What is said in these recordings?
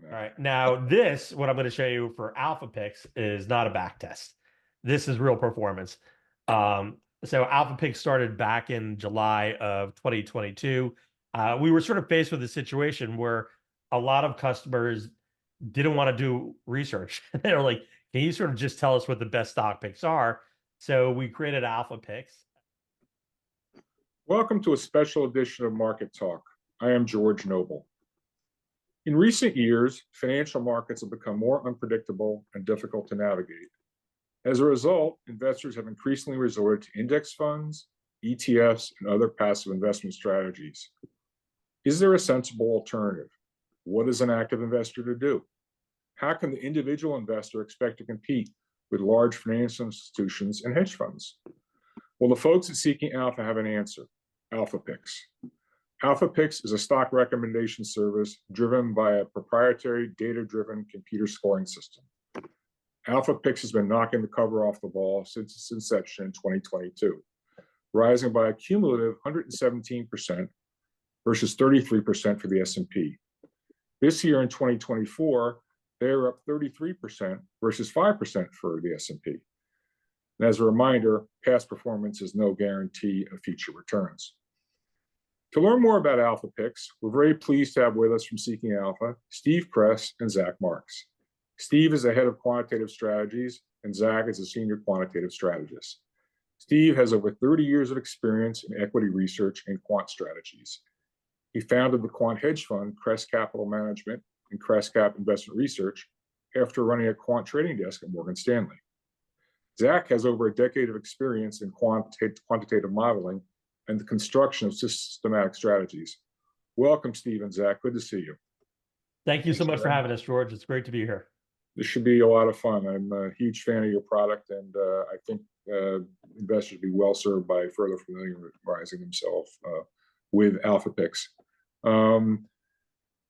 that. All right. Now, this, what I'm going to show you for Alpha Picks is not a back test. This is real performance. So Alpha Picks started back in July of 2022. We were sort of faced with a situation where a lot of customers didn't want to do research. They were like, can you sort of just tell us what the best stock picks are? So we created Alpha Picks. Welcome to a special edition of Market Talk. I am George Noble. In recent years, financial markets have become more unpredictable and difficult to navigate. As a result, investors have increasingly resorted to index funds, ETFs, and other passive investment strategies. Is there a sensible alternative? What is an active investor to do? How can the individual investor expect to compete with large financial institutions and hedge funds? Well, the folks at Seeking Alpha have an answer: Alpha Picks. Alpha Picks is a stock recommendation service driven by a proprietary data-driven computer scoring system. Alpha Picks has been knocking the cover off the ball since its inception in 2022, rising by a cumulative 117% versus 33% for the S&P. This year in 2024, they are up 33% versus 5% for the S&P. And as a reminder, past performance is no guarantee of future returns. To learn more about Alpha Picks, we're very pleased to have with us from Seeking Alpha, Steve Cress and Zach Marx. Steve is the head of quantitative strategies, and Zach is a senior quantitative strategist. Steve has over 30 years of experience in equity research and quant strategies. He founded the quant hedge fund, Cress Capital Management and Cress Cap Investment Research after running a quant trading desk at Morgan Stanley. Zach has over a decade of experience in quantitative modeling and the construction of systematic strategies. Welcome, Steve and Zach. Good to see you. Thank you so much for having us, George. It's great to be here. This should be a lot of fun. I'm a huge fan of your product, and I think investors would be well served by further familiarizing themselves with Alpha Picks.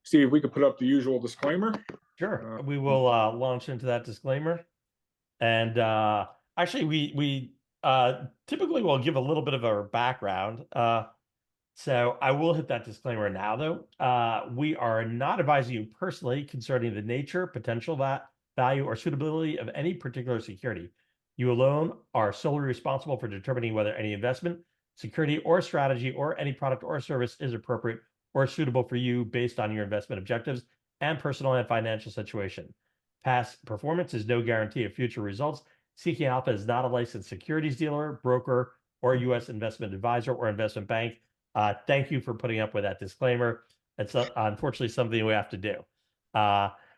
Steve, we could put up the usual disclaimer. Sure. We will launch into that disclaimer. And actually, we typically will give a little bit of our background. So I will hit that disclaimer now, though. We are not advising you personally concerning the nature, potential value, or suitability of any particular security. You alone are solely responsible for determining whether any investment, security, or strategy, or any product or service is appropriate or suitable for you based on your investment objectives and personal and financial situation. Past performance is no guarantee of future results. Seeking Alpha is not a licensed securities dealer, broker, or U.S. investment advisor or investment bank. Thank you for putting up with that disclaimer. It's unfortunately something we have to do.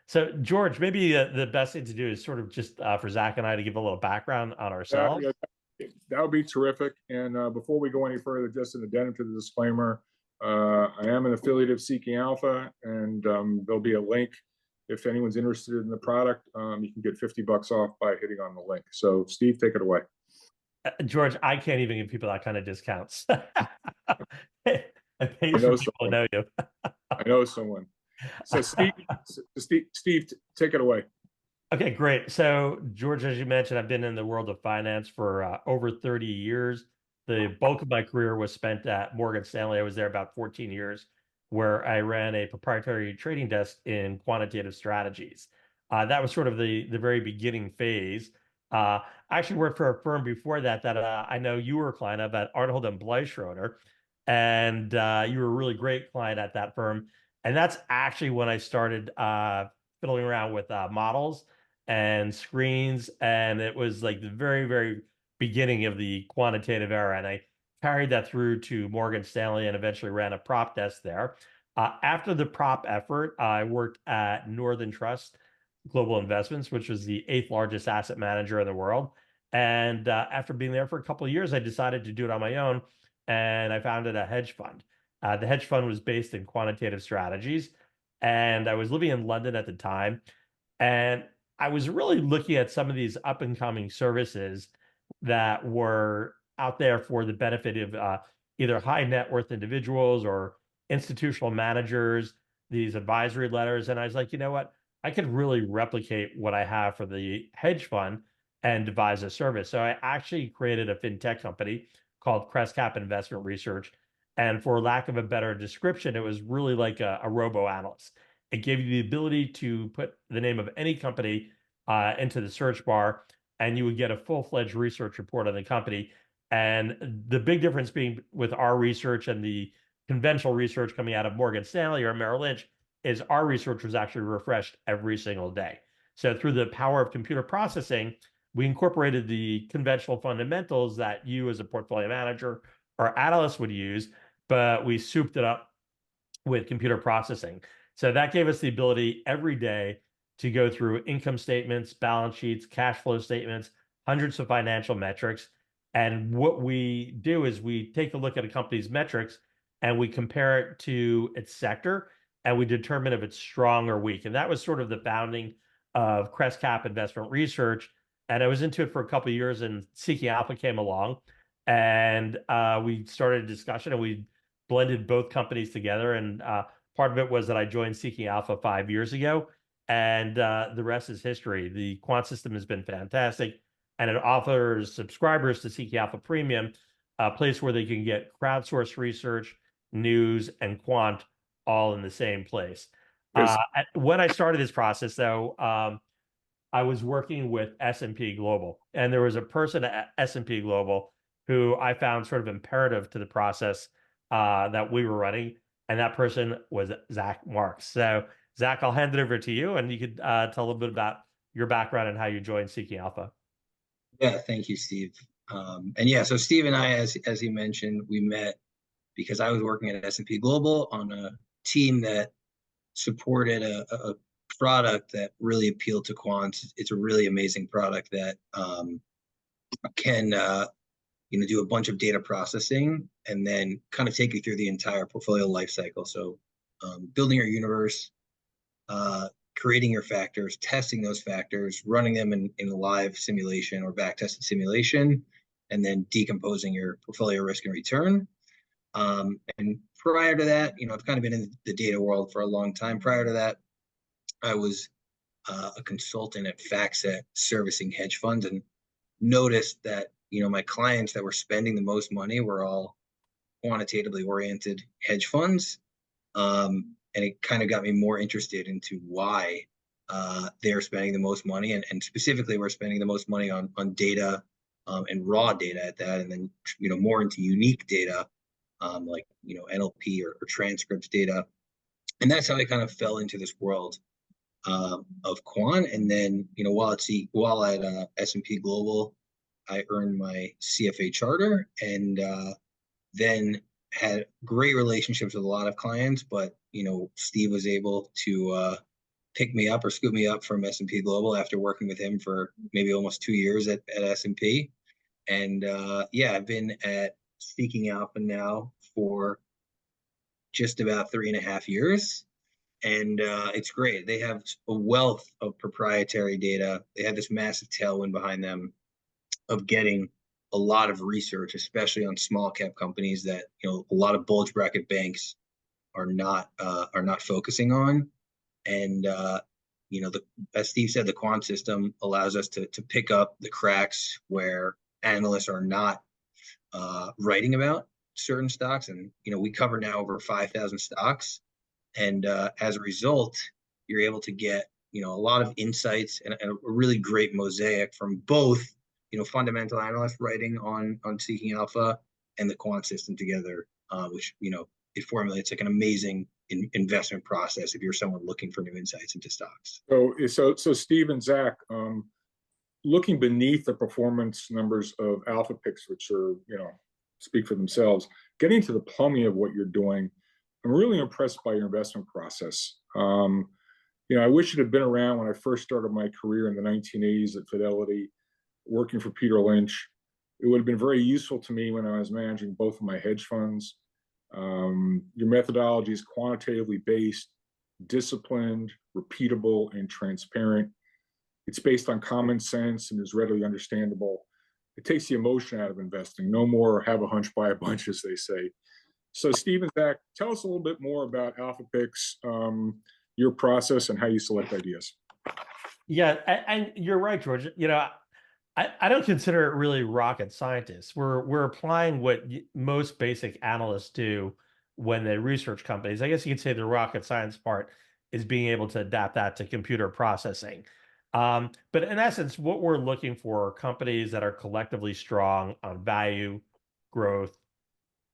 So, George, maybe the best thing to do is sort of just for Zach and I to give a little background on ourselves. That would be terrific. And before we go any further, just an addendum to the disclaimer, I am an affiliate of Seeking Alpha, and there'll be a link. If anyone's interested in the product, you can get $50 off by hitting on the link. So, Steve, take it away. George, I can't even give people that kind of discounts. I know someone. Know you. I know someone. So, Steve, take it away. Okay, great. So, George, as you mentioned, I've been in the world of finance for over 30 years. The bulk of my career was spent at Morgan Stanley. I was there about 14 years, where I ran a proprietary trading desk in quantitative strategies. That was sort of the very beginning phase. I actually worked for a firm before that I know you were a client of, at Arnold and Bleischroeder, and you were a really great client at that firm. And that's actually when I started fiddling around with models and screens, and it was like the very, very beginning of the quantitative era. And I carried that through to Morgan Stanley and eventually ran a prop desk there. After the prop effort, I worked at Northern Trust Global Investments, which was the 8th largest asset manager in the world. And after being there for a couple of years, I decided to do it on my own, and I founded a hedge fund. The hedge fund was based in quantitative strategies, and I was living in London at the time. And I was really looking at some of these up and coming services that were out there for the benefit of either high net worth individuals or institutional managers, these advisory letters. And I was like, you know what? I could really replicate what I have for the hedge fund and devise a service. So I actually created a fintech company called Cress Cap Investment Research. And for lack of a better description, it was really like a robo analyst. It gave you the ability to put the name of any company into the search bar, and you would get a full-fledged research report on the company. And the big difference being with our research and the conventional research coming out of Morgan Stanley or Merrill Lynch is our research was actually refreshed every single day. So through the power of computer processing, we incorporated the conventional fundamentals that you as a portfolio manager or analyst would use, but we souped it up with computer processing. So that gave us the ability every day to go through income statements, balance sheets, cash flow statements, hundreds of financial metrics. And what we do is we take a look at a company's metrics and we compare it to its sector and we determine if it's strong or weak. And that was sort of the founding of Cress Investment Research. And I was into it for a couple of years, and Seeking Alpha came along, and we started a discussion, and we blended both companies together. And part of it was that I joined Seeking Alpha 5 years ago, and the rest is history. The Quant system has been fantastic, and it offers subscribers to Seeking Alpha Premium a place where they can get crowdsourced research, news, and quant all in the same place. Yes. When I started this process, though, I was working with S&P Global, and there was a person at S&P Global who I found sort of imperative to the process that we were running, and that person was Zach Marx. So, Zach, I'll hand it over to you, and you could tell a little bit about your background and how you joined Seeking Alpha. Yeah, thank you, Steve. And yeah, so Steve and I, as you mentioned, we met because I was working at S&P Global on a team that supported a product that really appealed to quants. It's a really amazing product that can do a bunch of data processing and then kind of take you through the entire portfolio life cycle. So building your universe, creating your factors, testing those factors, running them in a live simulation or back-tested simulation, and then decomposing your portfolio risk and return. And prior to that, I've kind of been in the data world for a long time. Prior to that, I was a consultant at FactSet servicing hedge funds, and noticed that my clients that were spending the most money were all quantitatively oriented hedge funds. And it kind of got me more interested into why they're spending the most money, and specifically we're spending the most money on data and raw data at that, and then more into unique data like NLP or transcript data. And that's how I kind of fell into this world of quant. And then while at S&P Global, I earned my CFA charter, and then had great relationships with a lot of clients. But Steve was able to pick me up or scoop me up from S&P Global after working with him for maybe almost 2 years at S&P. And I've been at Seeking Alpha now for just about 3.5 years. And it's great. They have a wealth of proprietary data. They have this massive tailwind behind them of getting a lot of research, especially on small cap companies that a lot of bulge bracket banks are not focusing on. And as Steve said, the quant system allows us to pick up the cracks where analysts are not writing about certain stocks. And we cover now over 5,000 stocks, and as a result, you're able to get a lot of insights and a really great mosaic from both fundamental analysts writing on Seeking Alpha and the quant system together, which it formulates like an amazing investment process if you're someone looking for new insights into stocks. So Steve and Zach, looking beneath the performance numbers of Alpha Picks, which are speak for themselves, getting to the plumbing of what you're doing, I'm really impressed by your investment process. I wish it had been around when I first started my career in the 1980s at Fidelity, working for Peter Lynch. It would have been very useful to me when I was managing both of my hedge funds. Your methodology is quantitatively based, disciplined, repeatable, and transparent. It's based on common sense and is readily understandable. It takes the emotion out of investing. No more have a hunch, buy a bunch, as they say. So, Steve and Zach, tell us a little bit more about Alpha Picks, your process, and how you select ideas. Yeah, and you're right, George. I don't consider it really rocket scientists. We're applying what most basic analysts do when they research companies. I guess you could say the rocket science part is being able to adapt that to computer processing. But in essence, what we're looking for are companies that are collectively strong on value, growth,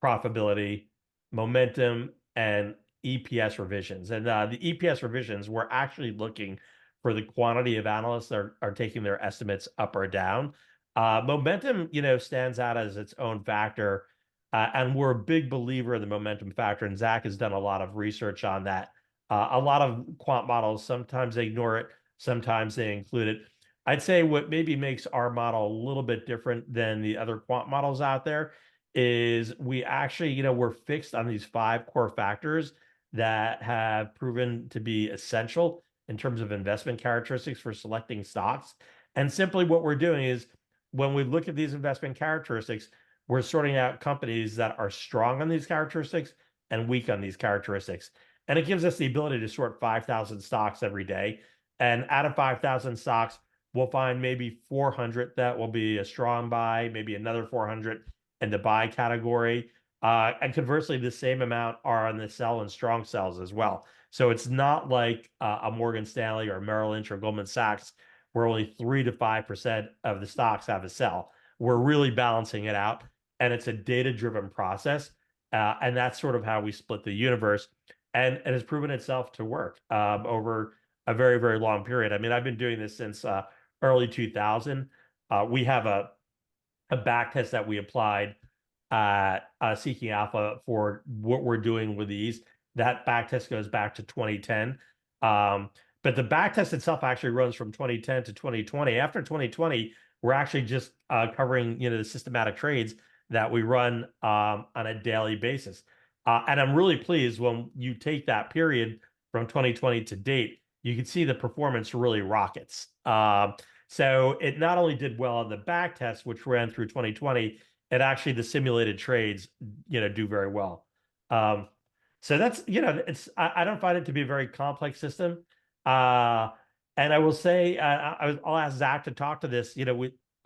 profitability, momentum, and EPS revisions. And the EPS revisions, we're actually looking for the quantity of analysts that are taking their estimates up or down. Momentum, stands out as its own factor, and we're a big believer in the momentum factor. And Zach has done a lot of research on that. A lot of quant models, sometimes they ignore it, sometimes they include it. I'd say what maybe makes our model a little bit different than the other quant models out there is we actually, we're fixed on these 5 core factors that have proven to be essential in terms of investment characteristics for selecting stocks. And simply what we're doing is when we look at these investment characteristics, we're sorting out companies that are strong on these characteristics and weak on these characteristics. And it gives us the ability to sort 5,000 stocks every day. And out of 5,000 stocks, we'll find maybe 400 that will be a strong buy, maybe another 400 in the buy category. And conversely, the same amount are on the sell and strong sells as well. So it's not like a Morgan Stanley or Merrill Lynch or Goldman Sachs, where only 3 to 5% of the stocks have a sell. We're really balancing it out, and it's a data-driven process. And that's sort of how we split the universe. And it has proven itself to work over a very, very long period. I mean, I've been doing this since early 2000. We have a back test that we applied at Seeking Alpha for what we're doing with these. That back test goes back to 2010. But the back test itself actually runs from 2010 to 2020. After 2020, we're actually just covering, the systematic trades that we run on a daily basis. And I'm really pleased when you take that period from 2020 to date, you can see the performance really rockets. So it not only did well on the back test, which ran through 2020, it actually, the simulated trades, do very well. So that's, I don't find it to be a very complex system. And I will say, I'll ask Zach to talk to this.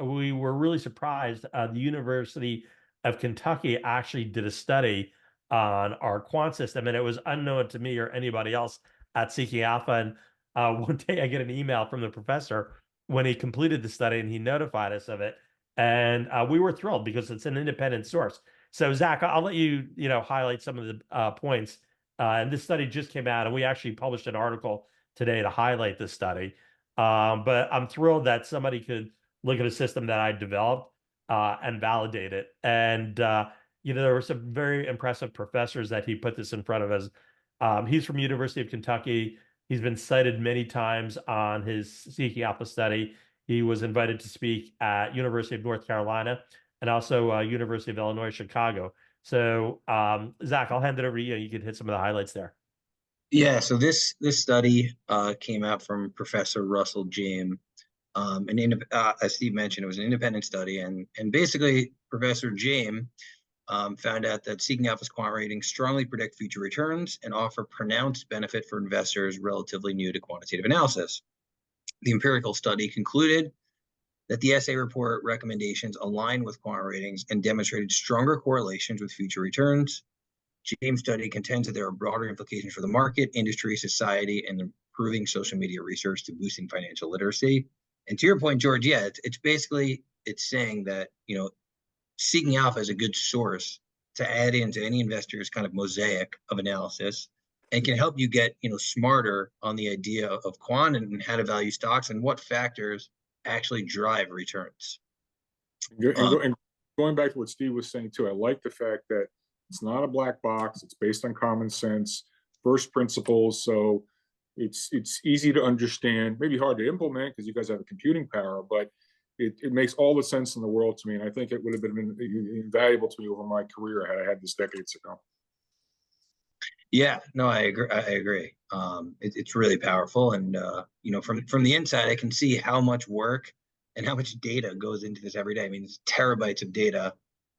We were really surprised. The University of Kentucky actually did a study on our quant system, and it was unknown to me or anybody else at Seeking Alpha. And one day I get an email from the professor when he completed the study, and he notified us of it. And we were thrilled because it's an independent source. So Zach, I'll let you, highlight some of the points. And this study just came out, and we actually published an article today to highlight this study. But I'm thrilled that somebody could look at a system that I developed and validate it. And there were some very impressive professors that he put this in front of us. He's from University of Kentucky. He's been cited many times on his Seeking Alpha study. He was invited to speak at University of North Carolina and also University of Illinois, Chicago. So, Zach, I'll hand it over to you. You can hit some of the highlights there. Yeah, so this study came out from Professor Russell James. As Steve mentioned, it was an independent study, and basically Professor James found out that Seeking Alpha's quant ratings strongly predict future returns and offer pronounced benefit for investors relatively new to quantitative analysis. The empirical study concluded that the SA report recommendations align with quant ratings and demonstrated stronger correlations with future returns. James' study contends that there are broader implications for the market, industry, society, and improving social media research to boosting financial literacy. And to your point, George, yeah, it's basically, it's saying that, Seeking Alpha is a good source to add into any investor's kind of mosaic of analysis, and can help you get, smarter on the idea of quant and how to value stocks and what factors actually drive returns. And going back to what Steve was saying too, I like the fact that it's not a black box. It's based on common sense, first principles. So it's easy to understand, maybe hard to implement because you guys have the computing power, but it makes all the sense in the world to me. And I think it would have been invaluable to me over my career had I had this decades ago. Yeah, no, I agree. It's really powerful, and from the inside, I can see how much work and how much data goes into this every day. I mean, it's terabytes of data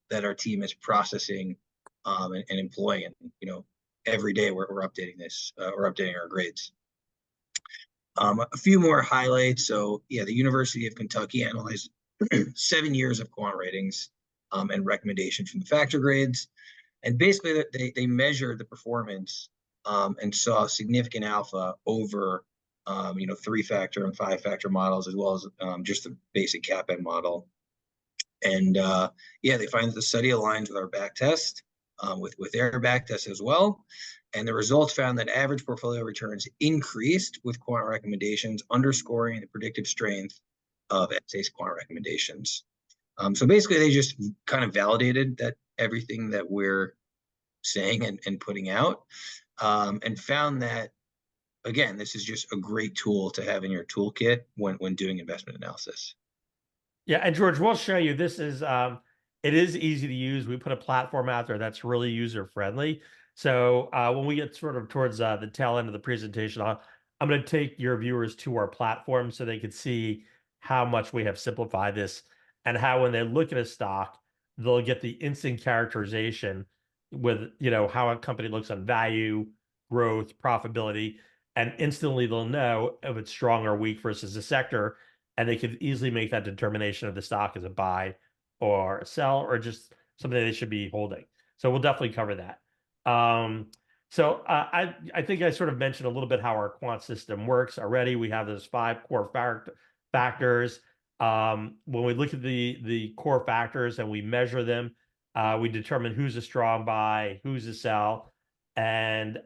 that our team is processing and employing, and every day we're updating this, we're updating our grades. A few more highlights. So yeah, the University of Kentucky analyzed 7 years of quant ratings and recommendations from the factor grades. And basically, they measure the performance and saw significant alpha over 3-factor and 5-factor models, as well as just the basic CAPM model. And they find that the study aligns with our back test, with their back test as well. And the results found that average portfolio returns increased with quant recommendations, underscoring the predictive strength of SA's quant recommendations. So basically, they just kind of validated that everything that we're saying and putting out, and found that, again, this is just a great tool to have in your toolkit when doing investment analysis. Yeah, and George, we'll show you. This is it is easy to use. We put a platform out there that's really user friendly. So when we get sort of towards the tail end of the presentation, I'm going to take your viewers to our platform so they can see how much we have simplified this, and how when they look at a stock, they'll get the instant characterization with how a company looks on value, growth, profitability, and instantly they'll know if it's strong or weak versus the sector, and they could easily make that determination of the stock as a buy or a sell, or just something they should be holding. So we'll definitely cover that. I think I sort of mentioned a little bit how our quant system works already. We have those 5 core factors. When we look at the core factors and we measure them, we determine who's a strong buy, who's a sell, and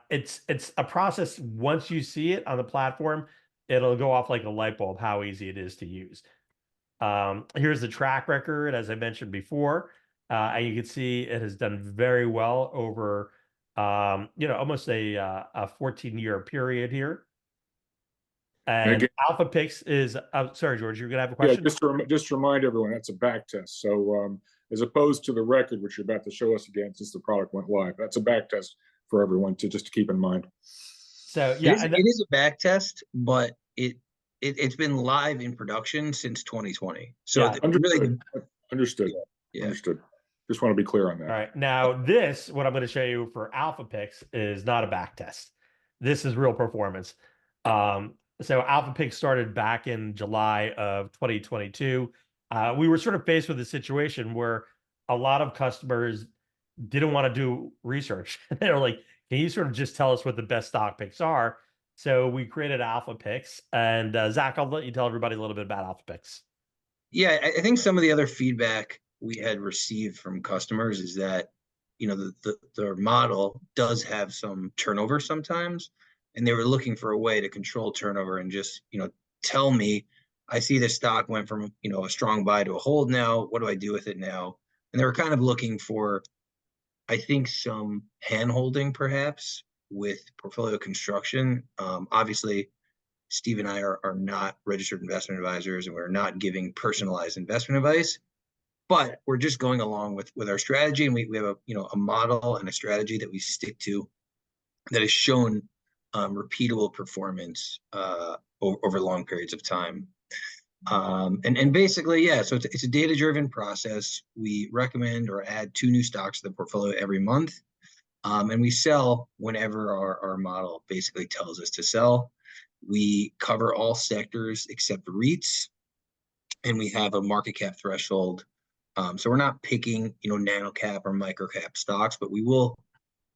it's a process. Once you see it on the platform, it'll go off like a light bulb how easy it is to use. Here's the track record, as I mentioned before. And you can see it has done very well over, almost a 14-year period here. And again, Alpha Picks is, sorry, George, you're going to have a question? Yeah, just to remind everyone, that's a back test. So as opposed to the record, which you're about to show us again, since the product went live, that's a back test for everyone to keep in mind. So yeah, it is a back test, but it's been live in production since 2020. So yeah, understood. Yeah. Understood. Just want to be clear on that. All right. Now, what I'm going to show you for Alpha Picks is not a back test. This is real performance. So Alpha Picks started back in July of 2022. We were sort of faced with a situation where a lot of customers didn't want to do research. They were like, can you sort of just tell us what the best stock picks are? So we created Alpha Picks. And Zach, I'll let you tell everybody a little bit about Alpha Picks. Yeah, I think some of the other feedback we had received from customers is that, the model does have some turnover sometimes, and they were looking for a way to control turnover and just, tell me, I see this stock went from, a strong buy to a hold now. What do I do with it now? And they were kind of looking for, I think, some hand-holding perhaps with portfolio construction. Obviously, Steve and I are not registered investment advisors, and we're not giving personalized investment advice, but we're just going along with our strategy, and we have a model and a strategy that we stick to that has shown repeatable performance over long periods of time. And basically, yeah, so it's a data-driven process. We recommend or add 2 new stocks to the portfolio every month, and we sell whenever our model basically tells us to sell. We cover all sectors except REITs, and we have a market cap threshold. So we're not picking, nano cap or micro cap stocks, but we will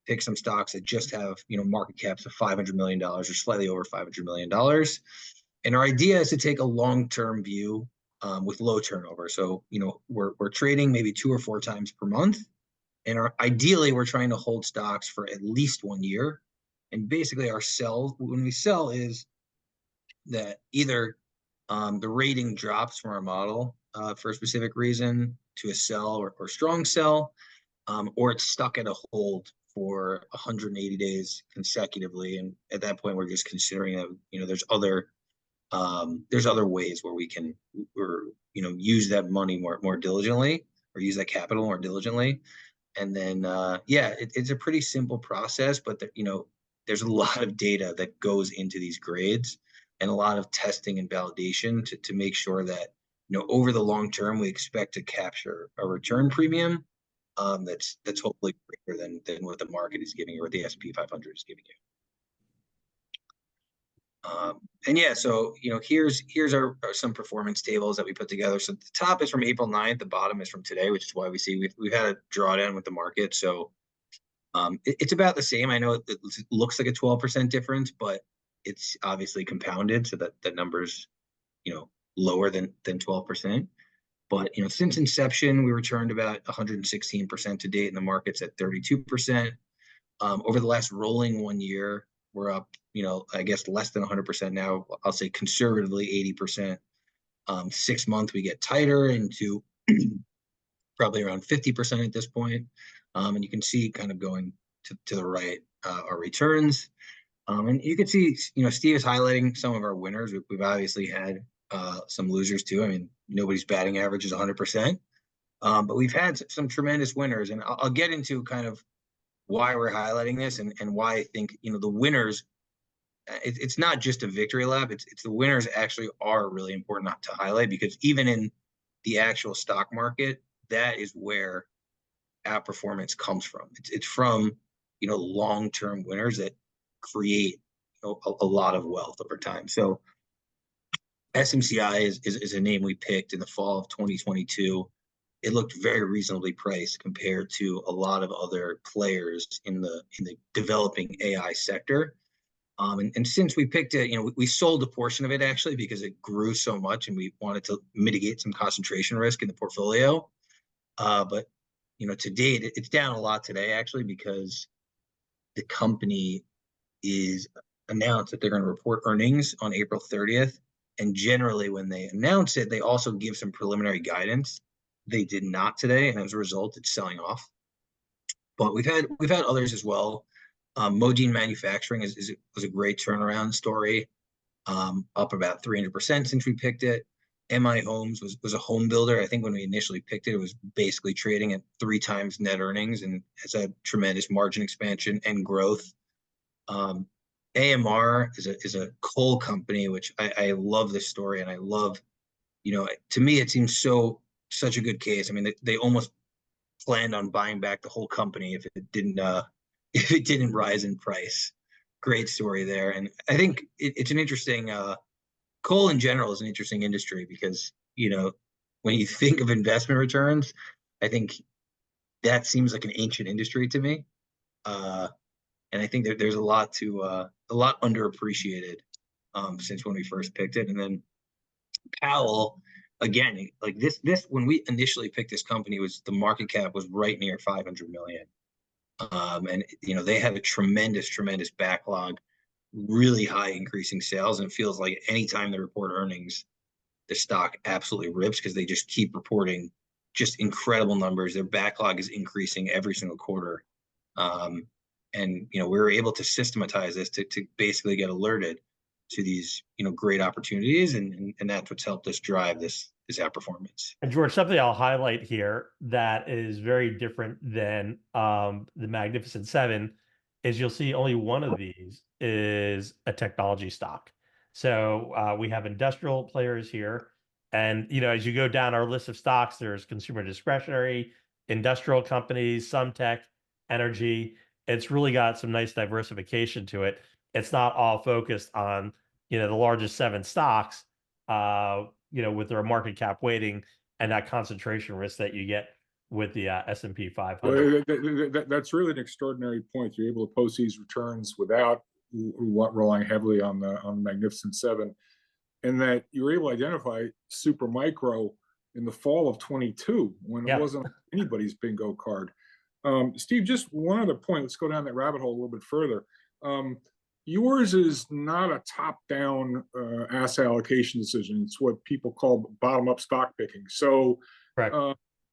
pick some stocks that just have, market caps of $500 million or slightly over $500 million. And our idea is to take a long-term view with low turnover. So, we're trading maybe 2 or 4 times per month. And ideally, we're trying to hold stocks for at least 1 year. And basically, when we sell, is that either the rating drops from our model for a specific reason to a sell or strong sell, or it's stuck at a hold for 180 days consecutively. And at that point, we're just considering that, there's other ways where we can, use that money more diligently, or use that capital more diligently. And then, it's a pretty simple process, but there's a lot of data that goes into these grades, and a lot of testing and validation to make sure that, over the long term, we expect to capture a return premium that's hopefully greater than what the market is giving you, or the S&P 500 is giving you. And yeah, so here's some performance tables that we put together. So the top is from April 9th, the bottom is from today, which is why we see we've had a drawdown with the market. So It's about the same. I know it looks like a 12% difference, but it's obviously compounded so that the number's, lower than 12%. But, since inception, we returned about 116% to date, and the market's at 32%. Over the last rolling 1 year, we're up, I guess less than 100% now. I'll say conservatively 80%. 6 months, we get tighter into probably around 50% at this point. And you can see kind of going to the right, our returns. And you can see, Steve is highlighting some of our winners. We've obviously had some losers too. I mean, nobody's batting average is 100%. But we've had some tremendous winners. And I'll get into kind of why we're highlighting this and why I think, the winners, it's not just a victory lap. It's the winners actually are really important not to highlight, because even in the actual stock market, that is where outperformance comes from. It's from, long-term winners that create a lot of wealth over time. So SMCI is a name we picked in the fall of 2022. It looked very reasonably priced compared to a lot of other players in the developing AI sector. And since we picked it, we sold a portion of it actually because it grew so much, and we wanted to mitigate some concentration risk in the portfolio. But to date, it's down a lot today actually, because the company is announced that they're going to report earnings on April 30th. And generally, when they announce it, they also give some preliminary guidance. They did not today, and as a result, it's selling off. But we've had others as well. Modine Manufacturing was a great turnaround story, up about 300% since we picked it. MI Homes was a home builder. I think when we initially picked it, it was basically trading at 3 times net earnings and has had tremendous margin expansion and growth. AMR is a coal company, which I love this story, and I love, to me it seems such a good case. I mean, they almost planned on buying back the whole company if it didn't rise in price. Great story there, and I think it's an interesting. Coal in general is an interesting industry because, when you think of investment returns, I think that seems like an ancient industry to me. And I think there's a lot underappreciated since when we first picked it. And then Powell, again, like this when we initially picked this company, the market cap was right near 500 million. And they had a tremendous backlog, really high increasing sales, and it feels like anytime they report earnings, the stock absolutely rips because they just keep reporting just incredible numbers. Their backlog is increasing every single quarter. And we were able to systematize this to basically get alerted to these great opportunities, and that's what's helped us drive this outperformance. And George, something I'll highlight here that is very different than the Magnificent Seven is you'll see only one of these is a technology stock. So we have industrial players here, and as you go down our list of stocks, there's consumer discretionary, industrial companies, some tech, energy. It's really got some nice diversification to it. It's not all focused on the largest 7 stocks, with their market cap weighting and that concentration risk that you get with the S&P 500. Well, that's really an extraordinary point. You're able to post these returns without relying heavily on the Magnificent Seven, and that you're able to identify super micro in the fall of 22 when it wasn't anybody's bingo card. Steve, just one other point. Let's go down that rabbit hole a little bit further. Yours is not a top-down asset allocation decision. It's what people call bottom-up stock picking. So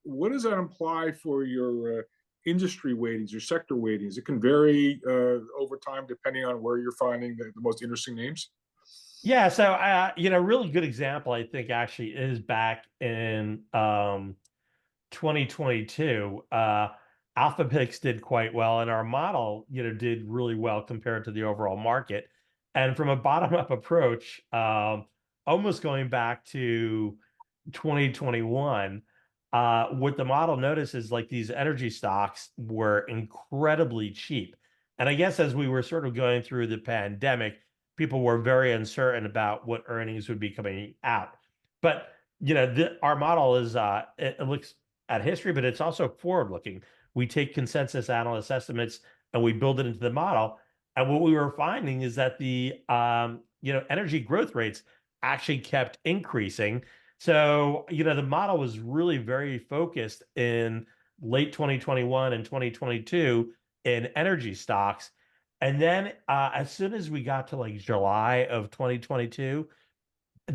what does that imply for your industry weightings, your sector weightings? It can vary over time depending on where you're finding the most interesting names. Yeah, so really good example, I think, actually is back in 2022. Alpha Picks did quite well, and our model, did really well compared to the overall market. And from a bottom-up approach, almost going back to 2021, what the model notices, like these energy stocks were incredibly cheap. And I guess as we were sort of going through the pandemic, people were very uncertain about what earnings would be coming out. But our model is it looks at history, but it's also forward-looking. we take consensus analyst estimates and we build it into the model. And what we were finding is that the energy growth rates actually kept increasing. So, the model was really very focused in late 2021 and 2022 in energy stocks. And then as soon as we got to like July of 2022,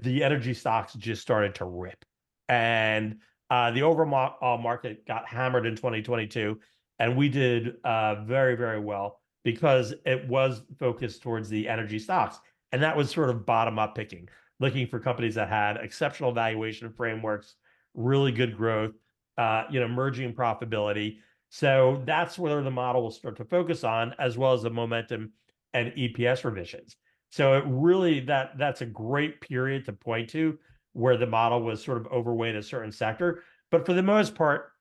the energy stocks just started to rip. And the overall market got hammered in 2022. And we did very, very well because it was focused towards the energy stocks. And that was sort of bottom up picking, looking for companies that had exceptional valuation frameworks, really good growth, merging profitability. So that's where the model will start to focus on, as well as the momentum and EPS revisions. So it really that's a great period to point to where the model was sort of overweight a certain sector. But for the most part,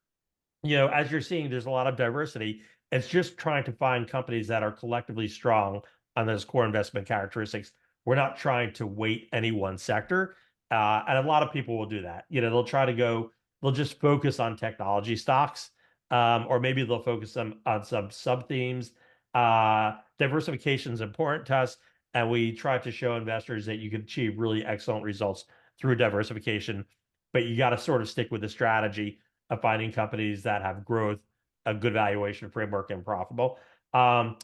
as you're seeing, there's a lot of diversity. It's just trying to find companies that are collectively strong on those core investment characteristics. We're not trying to weight any one sector. And a lot of people will do that. They'll just focus on technology stocks, or maybe they'll focus on some sub themes. Diversification is important to us. And we try to show investors that you can achieve really excellent results through diversification, but you got to sort of stick with the strategy of finding companies that have growth, a good valuation framework, and profitable. I'm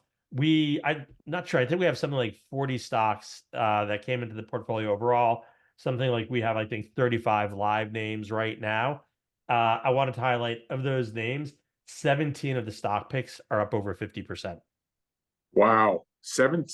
not sure. I think we have something like 40 stocks that came into the portfolio overall. Something like we have, I think, 35 live names right now. I wanted to highlight of those names, 17 of the stock picks are up over 50%. Wow.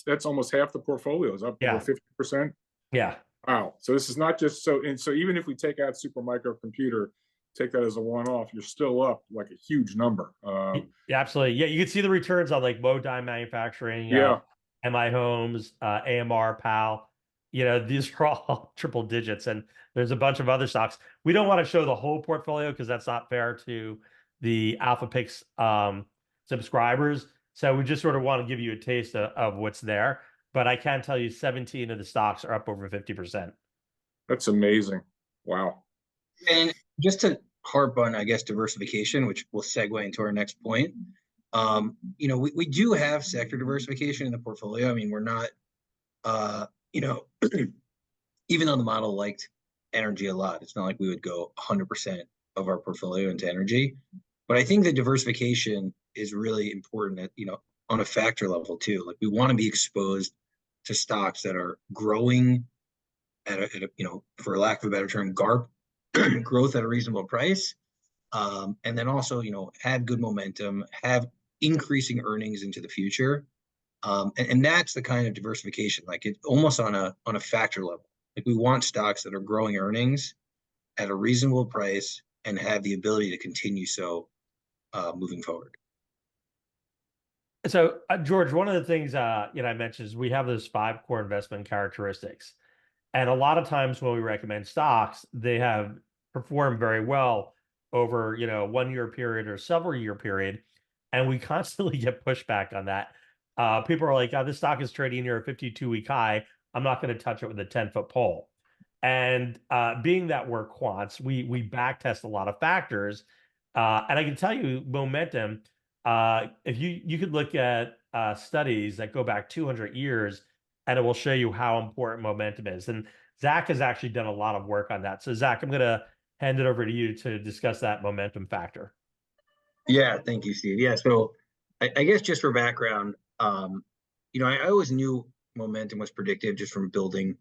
That's almost half the portfolio is up over 50%. Yeah. Wow. So this is not just so even if we take out Supermicro Computer, take that as a one-off, you're still up like a huge number. Yeah, absolutely. Yeah, you can see the returns on like Modine Manufacturing, Yeah. MI Homes, AMR, PAL. These are all triple digits, and there's a bunch of other stocks. We don't want to show the whole portfolio because that's not fair to the Alpha Picks subscribers. So we just sort of want to give you a taste of what's there. But I can tell you 17 of the stocks are up over 50%. That's amazing. Wow. And just to harp on, I guess, diversification, which will segue into our next point. We do have sector diversification in the portfolio. I mean, we're not, even though the model liked energy a lot, it's not like we would go 100% of our portfolio into energy. But I think the diversification is really important on a factor level too. Like we want to be exposed to stocks that are growing at a for lack of a better term, GARP, growth at a reasonable price. And then also, have good momentum, have increasing earnings into the future. And that's the kind of diversification, like it's almost on a factor level. Like we want stocks that are growing earnings at a reasonable price and have the ability to continue so moving forward. So, George, one of the things I mentioned is we have those 5 core investment characteristics, and a lot of times when we recommend stocks, they have performed very well over 1 year period or several year period, and we constantly get pushback on that. People are like, "Oh, this stock is trading near a 52-week high. I'm not going to touch it with a 10-foot pole." And being that we're quants, we back test a lot of factors, and I can tell you, momentum. If you could look at studies that go back 200 years, and it will show you how important momentum is. And Zach has actually done a lot of work on that. So Zach, I'm going to hand it over to you to discuss that momentum factor. Yeah, thank you, Steve. Yeah, so I guess just for background, I always knew momentum was predictive just from building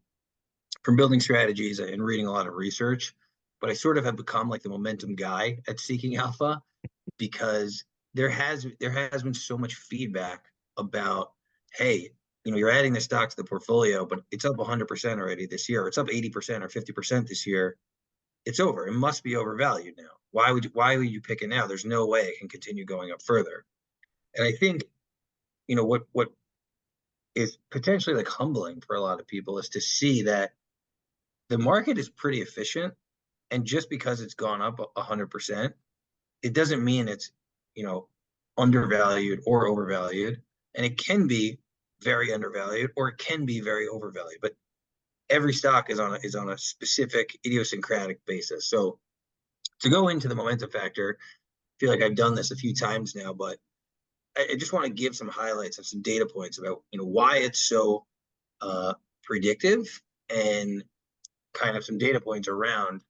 strategies and reading a lot of research, but I sort of have become like the momentum guy at Seeking Alpha because there has been so much feedback about, hey, you're adding the stock to the portfolio, but it's up 100% already this year. It's up 80% or 50% this year. It's over. It must be overvalued now. Why would you pick it now? There's no way it can continue going up further. And I think, what is potentially like humbling for a lot of people is to see that the market is pretty efficient. And just because it's gone up 100%, it doesn't mean it's, undervalued or overvalued. And it can be very undervalued or it can be very overvalued. But every stock is on a specific idiosyncratic basis. So to go into the momentum factor, feel like I've done this a few times now, but I just want to give some highlights of some data points about, why it's so predictive, and kind of some data points around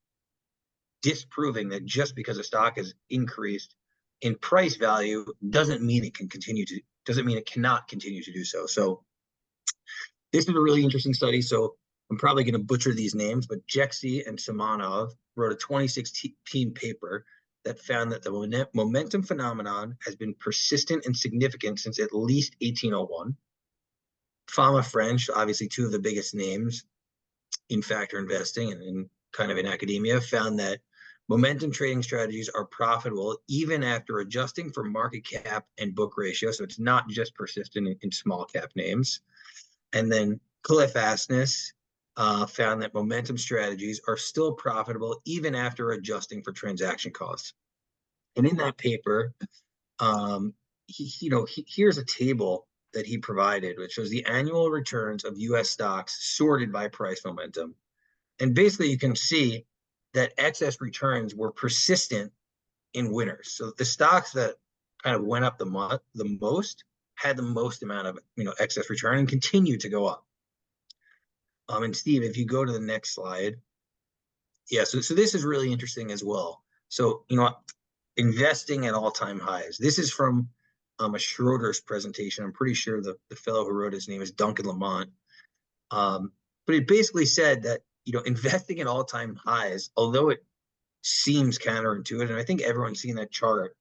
disproving that just because a stock has increased in price value doesn't mean it cannot continue to do so. So this is a really interesting study. So I'm probably going to butcher these names, but Jeksy and Simonov wrote a 2016 paper that found that the momentum phenomenon has been persistent and significant since at least 1801. Fama French, obviously two of the biggest names in factor investing and kind of in academia, found that momentum trading strategies are profitable even after adjusting for market cap and book ratio. So it's not just persistent in small cap names. And then Cliff Asness found that momentum strategies are still profitable even after adjusting for transaction costs. And in that paper, here's a table that he provided, which shows the annual returns of U.S. stocks sorted by price momentum. And basically, you can see that excess returns were persistent in winners. So the stocks that kind of went up the most had the most amount of excess return and continued to go up. And Steve, if you go to the next slide, yeah. So this is really interesting as well. So investing at all-time highs. This is from a Schroeder's presentation. I'm pretty sure the fellow who wrote his name is Duncan Lamont. But it basically said that investing at all-time highs, although it seems counterintuitive, and I think everyone's seen that chart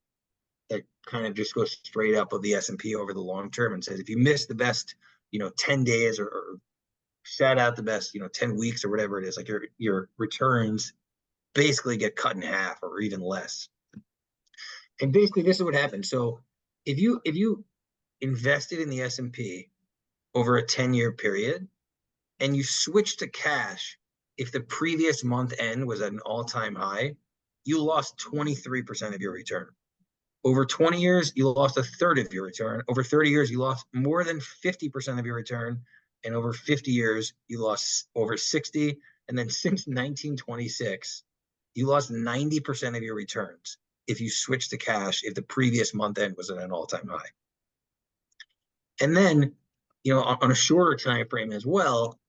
that kind of just goes straight up of the S&P over the long term and says if you miss the best 10 days or sat out the best 10 weeks or whatever it is, like your returns basically get cut in half or even less. And basically this is what happens. So if you invested in the S&P over a 10-year period and you switch to cash if the previous month end was at an all-time high, you lost 23% of your return. Over 20 years, you lost a third of your return. Over 30 years, you lost more than 50% of your return. And over 50 years, you lost over 60. And then since 1926, you lost 90% of your returns if you switch to cash if the previous month end was at an all-time high. And then, on a shorter time frame as well,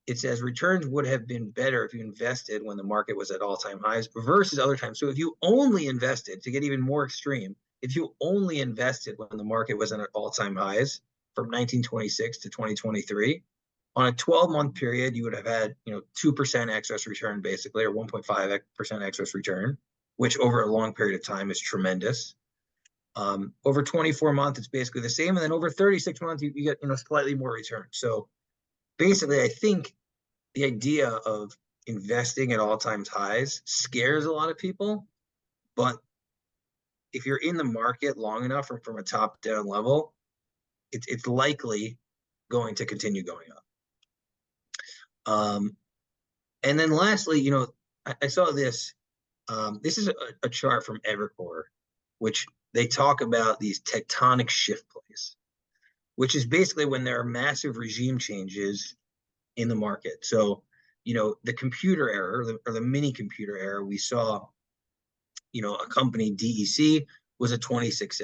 it says returns would have been better if you invested when the market was at all-time highs versus other times. So if you only invested, to get even more extreme, if you only invested when the market was at all-time highs from 1926 to 2023, on a 12-month period, you would have had 2% excess return basically, or 1.5% excess return, which over a long period of time is tremendous. Over 24 months, it's basically the same. And then over 36 months, you get slightly more return. So basically, I think the idea of investing at all-time highs scares a lot of people. But if you're in the market long enough from a top-down level, it's likely going to continue going up. And then lastly, I saw this. This is a chart from Evercore, which they talk about these tectonic shift plays, which is basically when there are massive regime changes in the market. So, the computer era or the mini computer era, we saw, a company, DEC, was a 26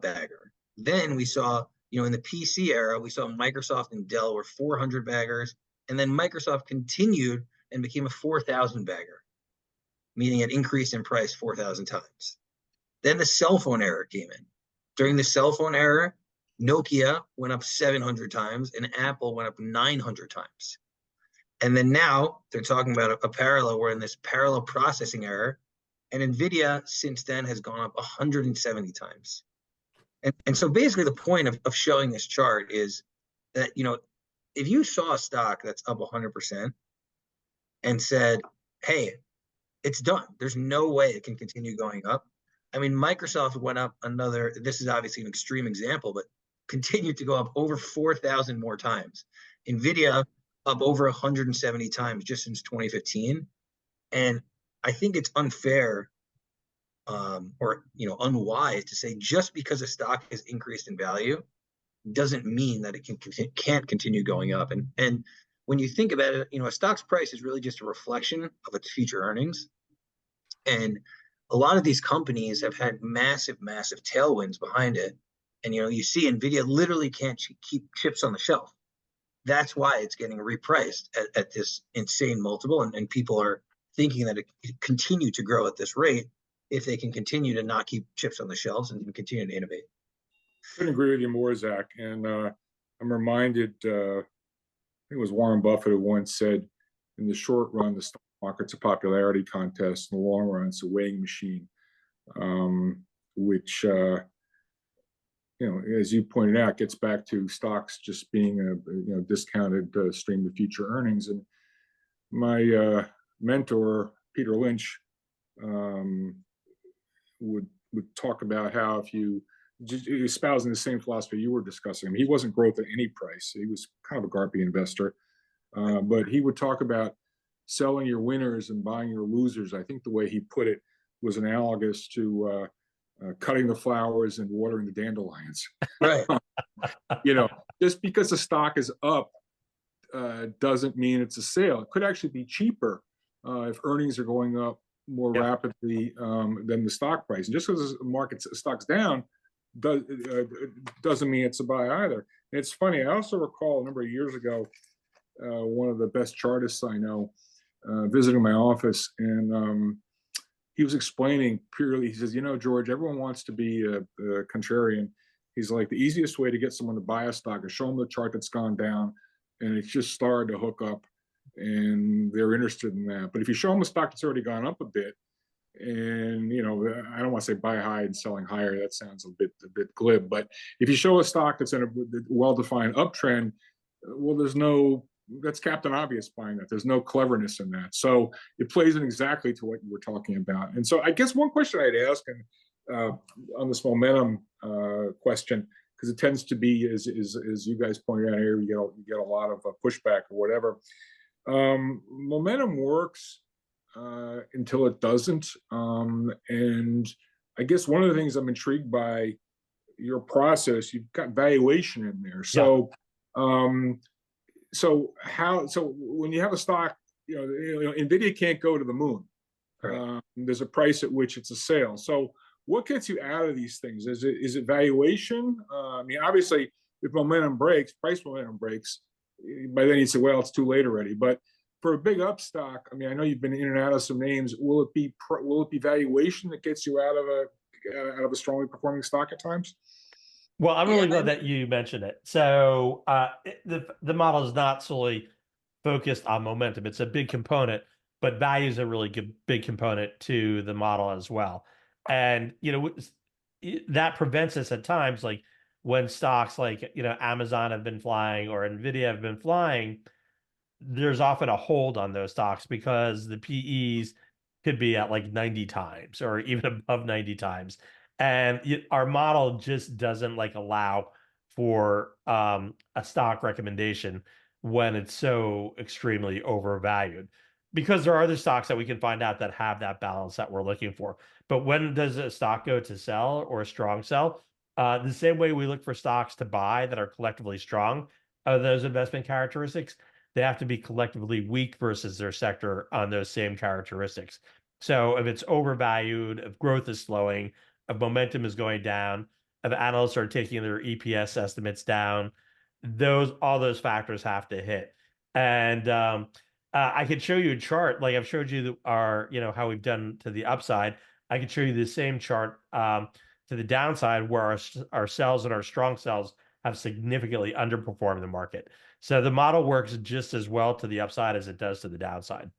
bagger. Then we saw, in the PC era, we saw Microsoft and Dell were 400 baggers. And then Microsoft continued and became a 4,000 bagger, meaning it increased in price 4,000 times. Then the cell phone era came in. During the cell phone era, Nokia went up 700 times and Apple went up 900 times. And then now they're talking about a parallel. We're in this parallel processing era. And NVIDIA since then has gone up 170 times. And so basically the point of showing this chart is that, if you saw a stock that's up 100% and said, hey, it's done, there's no way it can continue going up. I mean, Microsoft went up another, this is obviously an extreme example, but continued to go up over 4,000 more times. NVIDIA up over 170 times just since 2015. And I think it's unfair or unwise to say just because a stock has increased in value doesn't mean that it can't continue going up. And when you think about it, a stock's price is really just a reflection of its future earnings. And a lot of these companies have had massive, massive tailwinds behind it. And, you see NVIDIA literally can't keep chips on the shelf. That's why it's getting repriced at this insane multiple. And people are thinking that it could continue to grow at this rate if they can continue to not keep chips on the shelves and continue to innovate. Couldn't agree with you more, Zach. And I'm reminded, I think it was Warren Buffett who once said, in the short run, the stock market's a popularity contest. In the long run, it's a weighing machine, which, as you pointed out, gets back to stocks just being a discounted stream of future earnings. And my mentor, Peter Lynch, would talk about how if you espousing the same philosophy you were discussing. I mean, he wasn't growth at any price. He was kind of a garpy investor, but he would talk about selling your winners and buying your losers. I think the way he put it was analogous to cutting the flowers and watering the dandelions. Right. Just because the stock is up doesn't mean it's a sale. It could actually be cheaper if earnings are going up more rapidly than the stock price. And just because the stock's down doesn't mean it's a buy either. And it's funny. I also recall a number of years ago, one of the best chartists I know visiting my office, and he was explaining purely. He says, George, everyone wants to be a contrarian. He's like, the easiest way to get someone to buy a stock is show them the chart that's gone down, and it's just started to hook up, and they're interested in that. But if you show them a stock that's already gone up a bit, and I don't want to say buy high and selling higher, that sounds a bit glib, but if you show a stock that's in a well-defined uptrend, well, that's Captain Obvious buying that. There's no cleverness in that. So it plays in exactly to what you were talking about. And so I guess one question I'd ask, and on this momentum question, because it tends to be, as you guys pointed out here, you get a lot of pushback or whatever. Momentum works until it doesn't. And I guess one of the things I'm intrigued by your process, you've got valuation in there. So, so when you have a stock, NVIDIA can't go to the moon. Right. There's a price at which it's a sale. So what gets you out of these things? Is it valuation? I mean, obviously, if price momentum breaks, by then you say, well, it's too late already. But for a big up stock, I mean, I know you've been in and out of some names. Will it be valuation that gets you out of a strongly performing stock at times? Well, I'm really glad that you mentioned it. So the model is not solely focused on momentum. It's a big component, but value is a really big component to the model as well. And, that prevents us at times, like when stocks like, Amazon have been flying or NVIDIA have been flying, there's often a hold on those stocks because the PEs could be at like 90 times or even above 90 times. And our model just doesn't allow for a stock recommendation when it's so extremely overvalued, because there are other stocks that we can find out that have that balance that we're looking for. But when does a stock go to sell or a strong sell? The same way we look for stocks to buy that are collectively strong, those investment characteristics, they have to be collectively weak versus their sector on those same characteristics. So if it's overvalued, if growth is slowing, if momentum is going down, if analysts are taking their EPS estimates down, all those factors have to hit. And I could show you a chart, like I've showed you how we've done to the upside. I could show you the same chart to the downside, where our sells and our strong sells have significantly underperformed the market. So the model works just as well to the upside as it does to the downside.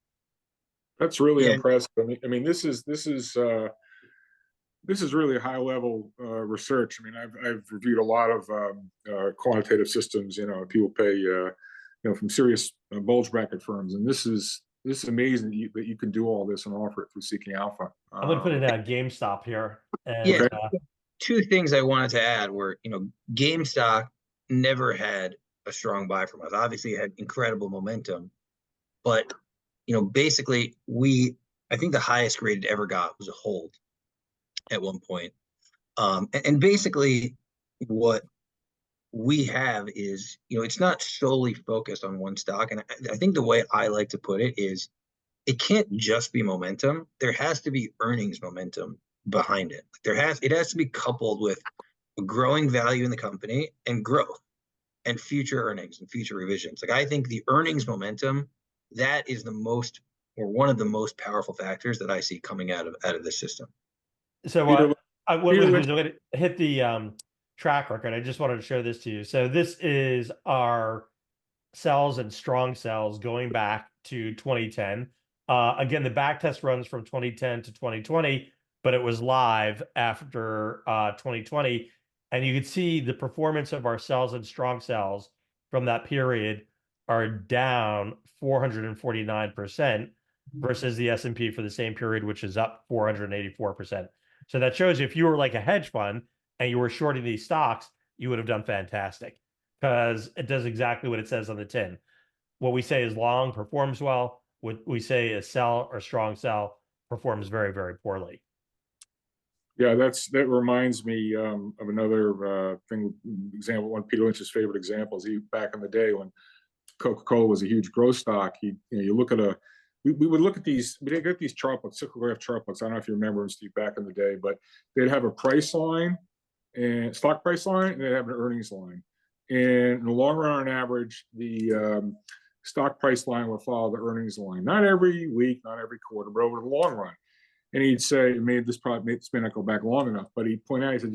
That's really impressive. I mean, this is really high level research. I mean, I've reviewed a lot of quantitative systems. People pay from serious bulge bracket firms, and this is amazing that you can do all this and offer it through Seeking Alpha. I'm gonna put in a GameStop here. And, yeah. Two things I wanted to add were, GameStop never had a strong buy from us. Obviously, it had incredible momentum, but basically, I think the highest grade it ever got was a hold at one point. And basically, what we have is, it's not solely focused on one stock. And I think the way I like to put it is, it can't just be momentum. There has to be earnings momentum behind it. It has to be coupled with a growing value in the company and growth and future earnings and future revisions. Like I think the earnings momentum, that is the most or one of the most powerful factors that I see coming out of this system. So Peter, what Peter, we'll do let's is I'm going to hit the track record. I just wanted to show this to you. So this is our cells and strong cells going back to 2010. Again, the back test runs from 2010 to 2020, but it was live after 2020. And you can see the performance of our cells and strong cells from that period are down 449% versus the S&P for the same period, which is up 484%. So that shows you if you were like a hedge fund and you were shorting these stocks, you would have done fantastic because it does exactly what it says on the tin. What we say is long performs well. What we say is sell or strong sell performs very, very poorly. Yeah, that reminds me of another example. One of Peter Lynch's favorite examples. He back in the day when Coca-Cola was a huge growth stock. You look at we would look at these. We'd get these chart books, cyclograph chart books. I don't know if you remember them, Steve, back in the day, but they'd have a price line and stock price line, and they'd have an earnings line. And in the long run, on average, the stock price line would follow the earnings line. Not every week, not every quarter, but over the long run. And he'd say, maybe this may not go back long enough, but he'd point out, he said,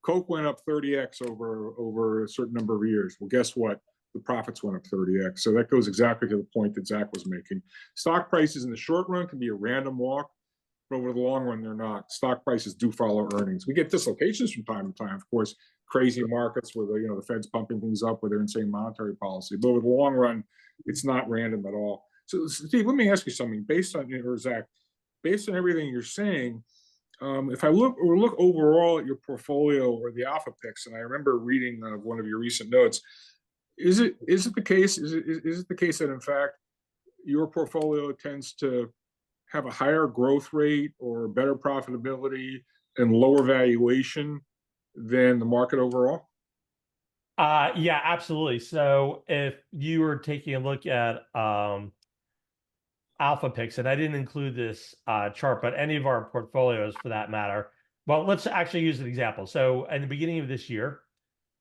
Coke went up 30x over a certain number of years. Well, guess what? The profits went up 30x. So that goes exactly to the point that Zach was making. Stock prices in the short run can be a random walk, but over the long run, they're not. Stock prices do follow earnings. We get dislocations from time to time, of course, crazy markets where the Fed's pumping things up with their insane monetary policy. But over the long run, it's not random at all. So, Steve, let me ask you something. Based on, or Zach, based on everything you're saying, if I look overall at your portfolio or the alpha picks, and I remember reading one of your recent notes, is it the case that in fact your portfolio tends to have a higher growth rate or better profitability and lower valuation than the market overall? Yeah, absolutely. So if you were taking a look at alpha picks, and I didn't include this chart, but any of our portfolios for that matter. Well, let's actually use an example. So in the beginning of this year,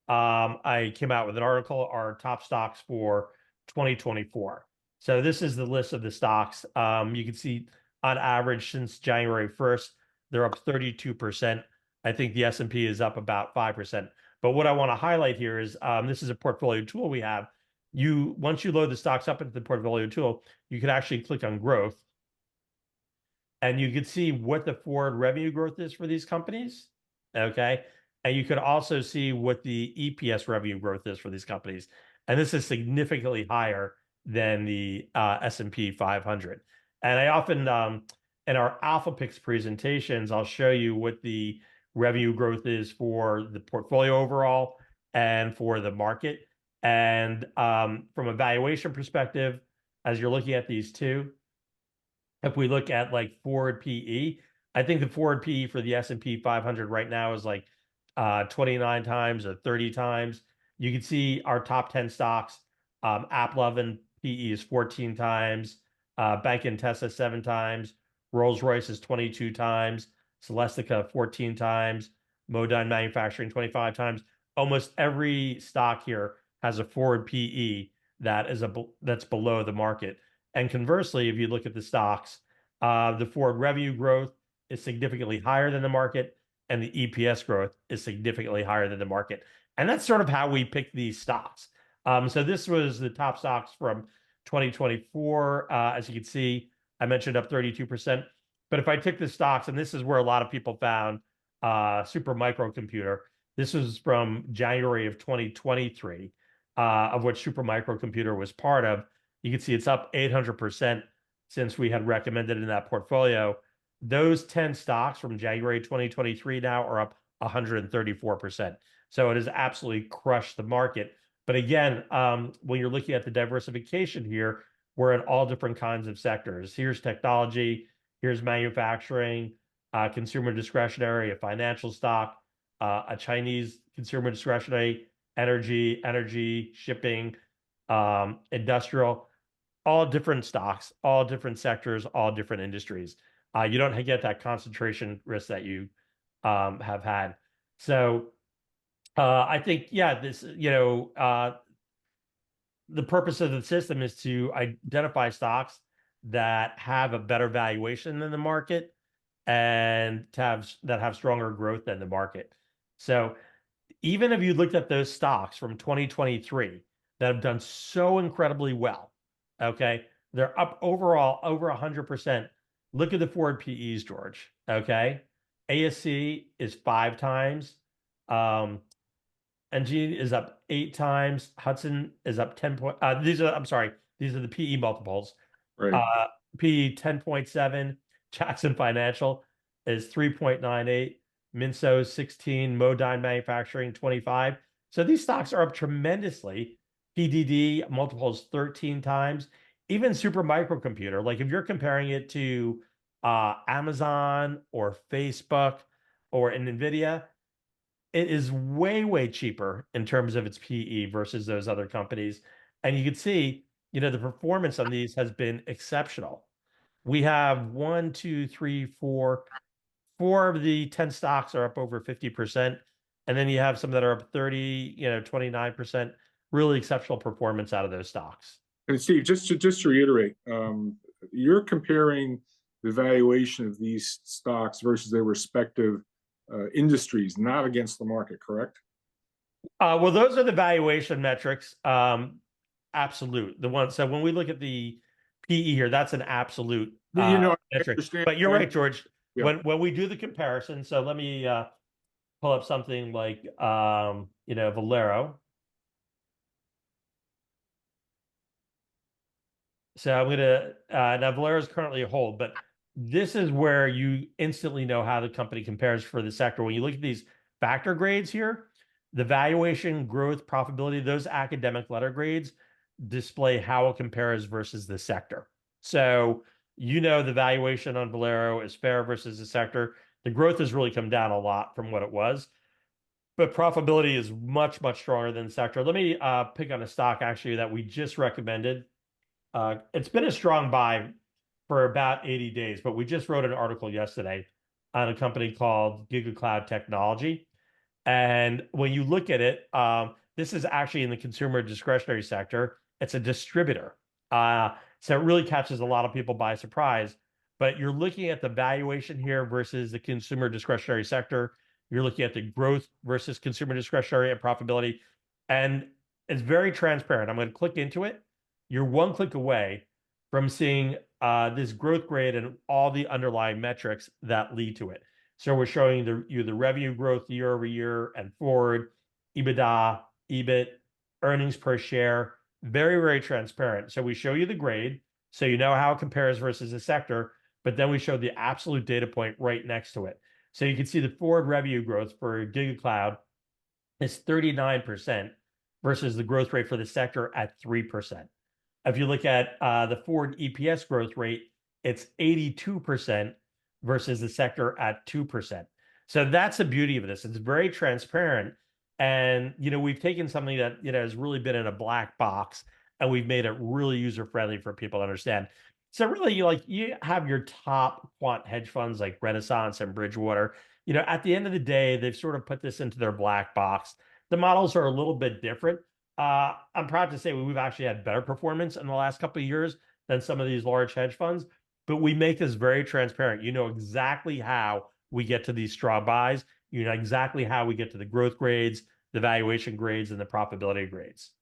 I came out with an article, our top stocks for 2024. So this is the list of the stocks. You can see on average since January 1st, they're up 32%. I think the S&P is up about 5%. But what I want to highlight here is this is a portfolio tool we have. Once you load the stocks up into the portfolio tool, you can actually click on growth, and you can see what the forward revenue growth is for these companies. Okay. And you could also see what the EPS revenue growth is for these companies. And this is significantly higher than the S&P 500. And I often, in our Alpha Picks presentations, I'll show you what the revenue growth is for the portfolio overall and for the market. And from a valuation perspective, as you're looking at these two, if we look at like forward PE, I think the forward PE for the S&P 500 right now is like 29 times or 30 times. You can see our top 10 stocks. AppLovin PE is 14 times. Bank and Tesla 7 times. Rolls-Royce is 22 times. Celestica 14 times. Modine Manufacturing 25 times. Almost every stock here has a forward PE that's below the market. And conversely, if you look at the stocks, the forward revenue growth is significantly higher than the market, and the EPS growth is significantly higher than the market. And that's sort of how we pick these stocks. So this was the top stocks from 2024. As you can see, I mentioned up 32%. But if I took the stocks, and this is where a lot of people found Super Microcomputer, this was from January of 2023, of which Super Microcomputer was part of. You can see it's up 800% since we had recommended in that portfolio. Those 10 stocks from January 2023 now are up 134%. So it has absolutely crushed the market. But again, when you're looking at the diversification here, we're in all different kinds of sectors. Here's technology, here's manufacturing, consumer discretionary, a financial stock, a Chinese consumer discretionary, energy, shipping, industrial. all different stocks, all different sectors, all different industries. You don't get that concentration risk that you have had. So I think, yeah, this, the purpose of the system is to identify stocks that have a better valuation than the market and that have stronger growth than the market. So even if you looked at those stocks from 2023 that have done so incredibly well, okay, they're up overall over 100%. Look at the forward PEs, George. Okay, ASC is 5 times. Um, NG is up 8 times. Hudson is up 10 point. I'm sorry, these are the PE multiples. Right. PE 10.7. Jackson Financial is 3.98. Minso 16. Modine Manufacturing 25. So these stocks are up tremendously. PDD multiples 13 times. Even Super Microcomputer, like if you're comparing it to Amazon or Facebook or an Nvidia, it is way, way cheaper in terms of its PE versus those other companies. And you can see, the performance on these has been exceptional. We have one, two, three, four of the 10 stocks are up over 50%. And then you have some that are up 30, 29%. Really exceptional performance out of those stocks. And Steve, just to reiterate, you're comparing the valuation of these stocks versus their respective industries, not against the market, correct? Well, those are the valuation metrics. Absolute. The one. So when we look at the PE here, that's an absolute I metric. understand. But you're right, George. Yeah. When we do the comparison, so let me pull up something like Valero. So I'm gonna now Valero is currently a hold, but this is where you instantly know how the company compares for the sector. When you look at these factor grades here, the valuation, growth, profitability, those academic letter grades display how it compares versus the sector. So the valuation on Valero is fair versus the sector. The growth has really come down a lot from what it was, but profitability is much, much stronger than the sector. Let me pick on a stock actually that we just recommended. It's been a strong buy for about 80 days, but we just wrote an article yesterday on a company called GigaCloud Technology. And when you look at it, this is actually in the consumer discretionary sector. It's a distributor. So it really catches a lot of people by surprise. But you're looking at the valuation here versus the consumer discretionary sector. You're looking at the growth versus consumer discretionary and profitability. And it's very transparent. I'm going to click into it. You're one click away from seeing this growth grade and all the underlying metrics that lead to it. So we're showing you the revenue growth year over year and forward, EBITDA, EBIT, earnings per share, very, very transparent. So we show you the grade, so you know how it compares versus the sector, but then we show the absolute data point right next to it. So you can see the forward revenue growth for GigaCloud is 39% versus the growth rate for the sector at 3%. If you look at the forward EPS growth rate, it's 82% versus the sector at 2%. So that's the beauty of this. It's very transparent. And, we've taken something that, has really been in a black box and we've made it really user friendly for people to understand. So really, you have your top quant hedge funds like Renaissance and Bridgewater. At the end of the day, they've sort of put this into their black box. The models are a little bit different. I'm proud to say we've actually had better performance in the last couple of years than some of these large hedge funds, but we make this very transparent. You know exactly how we get to these straw buys. You know exactly how we get to the growth grades, the valuation grades, and the profitability grades.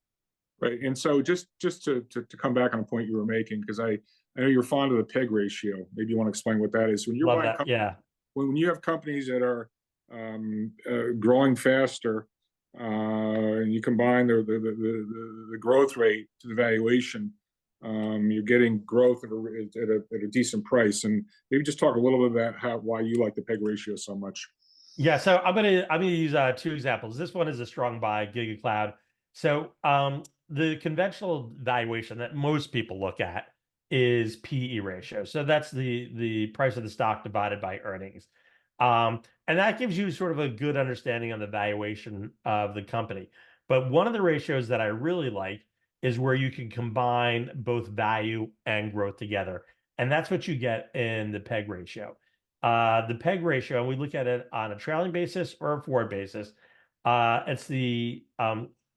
Right. And so just to come back on a point you were making, because I know you're fond of the PEG ratio. Maybe you want to explain what that is. When you're Love buying that. Yeah. when you have companies that are growing faster, and you combine the growth rate to the valuation, you're getting growth at a decent price. And maybe just talk a little bit about why you like the PEG ratio so much. Yeah, so I'm gonna use two examples. This one is a strong buy, GigaCloud. So the conventional valuation that most people look at is PE ratio. So that's the price of the stock divided by earnings. And that gives you sort of a good understanding on the valuation of the company. But one of the ratios that I really like is where you can combine both value and growth together. And that's what you get in the PEG ratio. The PEG ratio, and we look at it on a trailing basis or a forward basis, it's the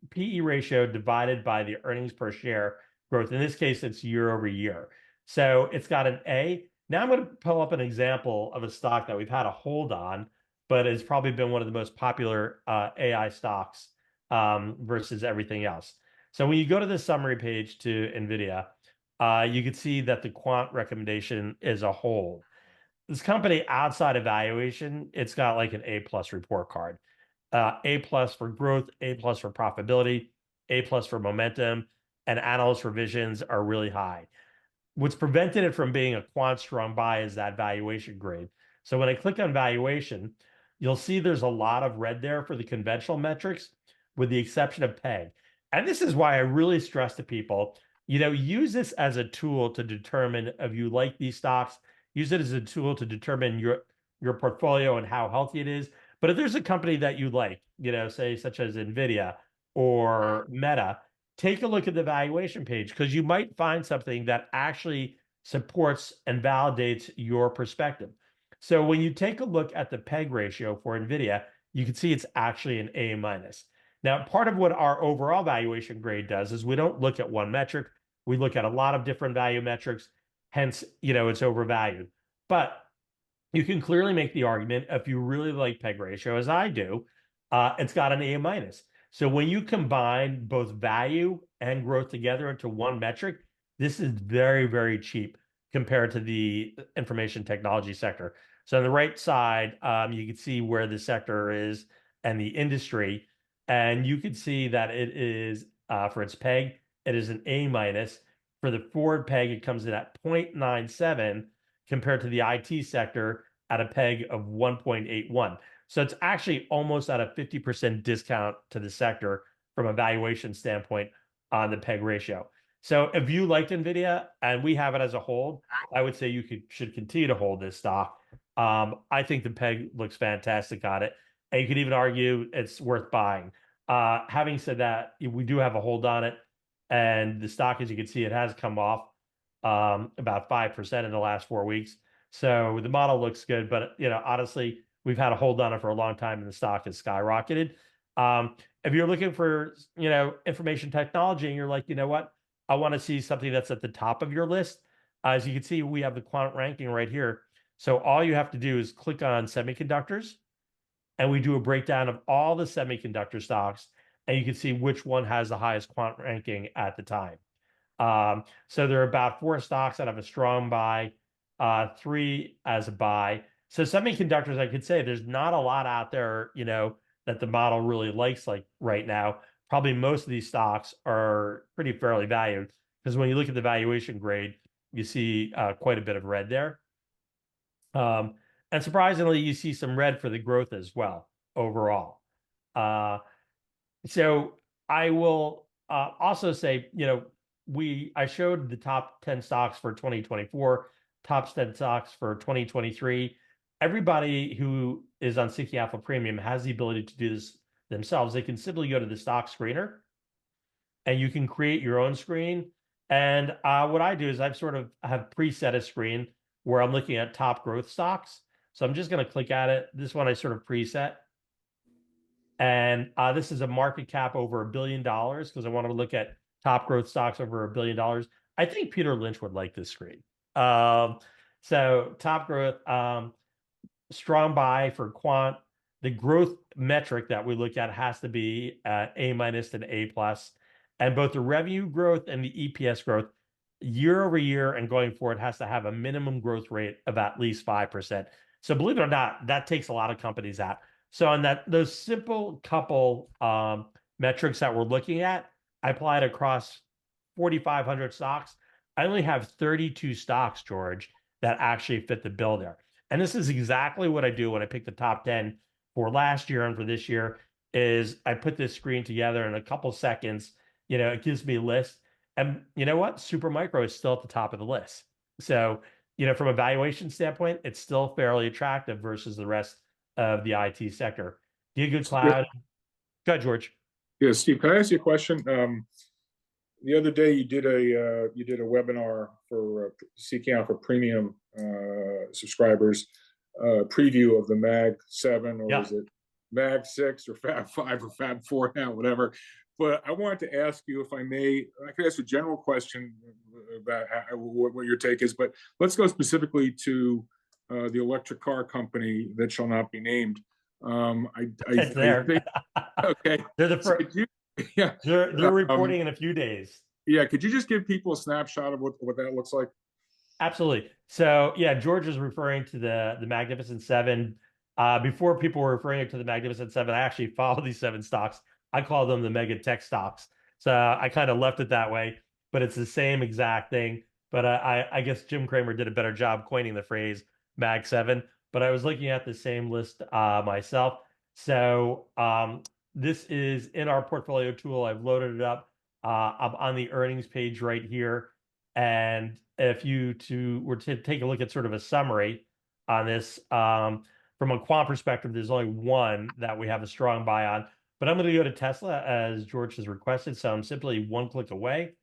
PE ratio divided by the earnings per share growth. In this case, it's year over year. So it's got an A. Now I'm going to pull up an example of a stock that we've had a hold on, but it's probably been one of the most popular AI stocks versus everything else. So when you go to the summary page to NVIDIA, you can see that the Quant recommendation is a hold. This company, outside evaluation, it's got like an A plus report card. A plus for growth, A plus for profitability, A plus for momentum, and analyst revisions are really high. What's prevented it from being a quant strong buy is that valuation grade. So when I click on valuation, you'll see there's a lot of red there for the conventional metrics, with the exception of PEG. And this is why I really stress to people, use this as a tool to determine if you like these stocks. Use it as a tool to determine your portfolio and how healthy it is. But if there's a company that you like, say such as NVIDIA or Meta, take a look at the valuation page, because you might find something that actually supports and validates your perspective. So when you take a look at the PEG ratio for NVIDIA, you can see it's actually an A minus. Now, part of what our overall valuation grade does is we don't look at one metric. We look at a lot of different value metrics. Hence, it's overvalued. But you can clearly make the argument, if you really like PEG ratio, as I do, it's got an A minus. So when you combine both value and growth together into one metric, this is very, very cheap compared to the information technology sector. So on the right side, you can see where the sector is and the industry. And you can see that it is, for its PEG, it is an A minus. For the forward PEG, it comes in at 0.97 compared to the IT sector at a PEG of 1.81. So it's actually almost at a 50% discount to the sector from a valuation standpoint on the PEG ratio. So if you liked NVIDIA and we have it as a hold, I would say you should continue to hold this stock. I think the PEG looks fantastic on it. And you could even argue it's worth buying. Having said that, we do have a hold on it. And the stock, as you can see, it has come off about 5% in the last 4 weeks. So the model looks good, but honestly, we've had a hold on it for a long time, and the stock has skyrocketed. If you're looking for information technology, and you're like, what, I want to see something that's at the top of your list. As you can see, we have the quant ranking right here. So all you have to do is click on semiconductors, and we do a breakdown of all the semiconductor stocks, and you can see which one has the highest quant ranking at the time. So there are about 4 stocks that have a strong buy, 3 as a buy. So semiconductors, I could say there's not a lot out there, that the model really likes like right now. Probably most of these stocks are pretty fairly valued, because when you look at the valuation grade, you see quite a bit of red there. And surprisingly, you see some red for the growth as well overall. So I will also say, I showed the top 10 stocks for 2024, top 10 stocks for 2023. Everybody who is on 60 Alpha Premium has the ability to do this themselves. They can simply go to the stock screener, and you can create your own screen. And what I do is I have preset a screen where I'm looking at top growth stocks. So I'm just going to click at it. This one I sort of preset. And this is a market cap over $1 billion, because I want to look at top growth stocks over $1 billion. I think Peter Lynch would like this screen. So top growth, strong buy for Quant. The growth metric that we look at has to be A minus and A plus. And both the revenue growth and the EPS growth year over year and going forward has to have a minimum growth rate of at least 5%. So believe it or not, that takes a lot of companies out. So on those simple couple metrics that we're looking at, I applied across 4,500 stocks. I only have 32 stocks, George, that actually fit the bill there. And this is exactly what I do when I pick the top 10 for last year and for this year. Is I put this screen together in a couple seconds. It gives me a list. And you know what? Supermicro is still at the top of the list. So, from a valuation standpoint, it's still fairly attractive versus the rest of the IT sector. Good cloud. Go ahead, George. Yeah, Steve, can I ask you a question? the other day you did a webinar for seeking out for premium subscribers, preview of the Mag 7, or Yeah. is it Mag 6 or Fab 5 or Fab 4 now, whatever. But I wanted to ask you, if I may, I could ask a general question about what your take is, but let's go specifically to the electric car company that shall not be named. It's there. Think, okay. They're the So first. yeah. They're reporting in a few days. Yeah, could you just give people a snapshot of what that looks like? Absolutely. So yeah, George is referring to the Magnificent Seven. Before people were referring to the Magnificent Seven, I actually follow these seven stocks. I call them the mega tech stocks. So I kind of left it that way, but it's the same exact thing. But I guess Jim Cramer did a better job coining the phrase Mag 7. But I was looking at the same list myself. So this is in our portfolio tool. I've loaded it up. I'm on the earnings page right here. And if you were to take a look at sort of a summary on this, from a quant perspective, there's only one that we have a strong buy on. But I'm going to go to Tesla as George has requested. So I'm simply one click away.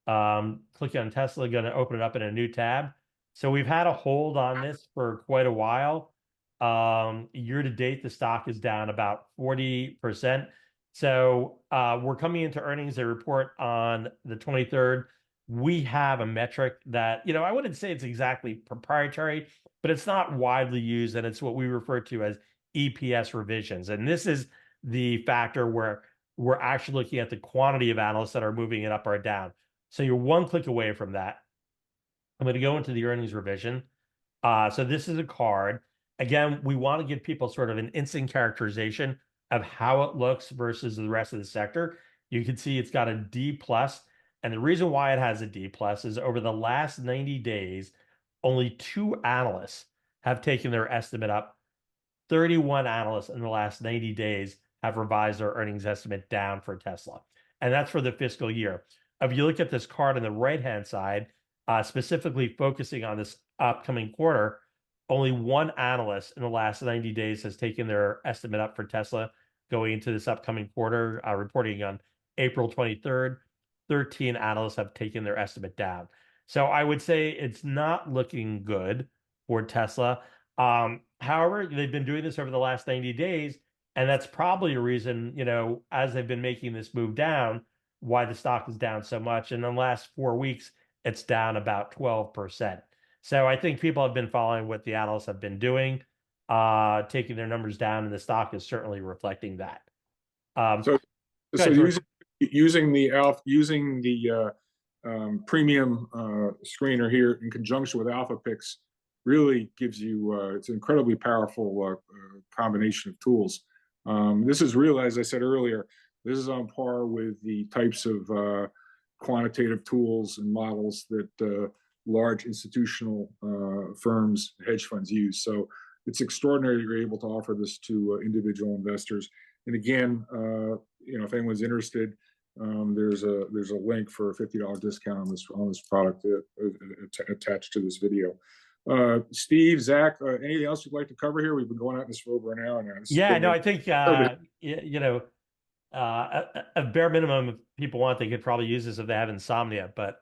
Clicking on Tesla, going to open it up in a new tab. So we've had a hold on this for quite a while. Year to date, the stock is down about 40%. So we're coming into earnings. They report on the 23rd. We have a metric that, I wouldn't say it's exactly proprietary, but it's not widely used, and it's what we refer to as EPS revisions. And this is the factor where we're actually looking at the quantity of analysts that are moving it up or down. So you're one click away from that. I'm going to go into the earnings revision. So this is a card. Again, we want to give people sort of an instant characterization of how it looks versus the rest of the sector. You can see it's got a D plus. And the reason why it has a D plus is over the last 90 days, only 2 analysts have taken their estimate up. 31 analysts in the last 90 days have revised their earnings estimate down for Tesla. And that's for the fiscal year. If you look at this card on the right-hand side, specifically focusing on this upcoming quarter, only 1 analyst in the last 90 days has taken their estimate up for Tesla going into this upcoming quarter, reporting on April 23rd. 13 analysts have taken their estimate down. So I would say it's not looking good for Tesla. However, they've been doing this over the last 90 days, and that's probably a reason, as they've been making this move down, why the stock is down so much. And in the last 4 weeks, it's down about 12%. So I think people have been following what the analysts have been doing, taking their numbers down, and the stock is certainly reflecting that. So using the premium screener here in conjunction with Alpha Picks really gives you it's an incredibly powerful combination of tools. This is real, as I said earlier, this is on par with the types of quantitative tools and models that large institutional firms, hedge funds use. So it's extraordinary that you're able to offer this to individual investors. And again, if anyone's interested, there's a link for a $50 discount on this product attached to this video. Steve, Zach, anything else you'd like to cover here? We've been going at this for over an hour now. Yeah, no, I think a bare minimum, if people want, they could probably use this if they have insomnia. But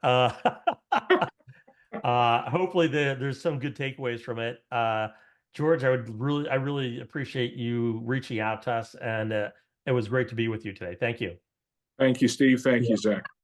hopefully there's some good takeaways from it. George, I really appreciate you reaching out to us, and it was great to be with you today. Thank you. Thank you, Steve. Thank you, Zach.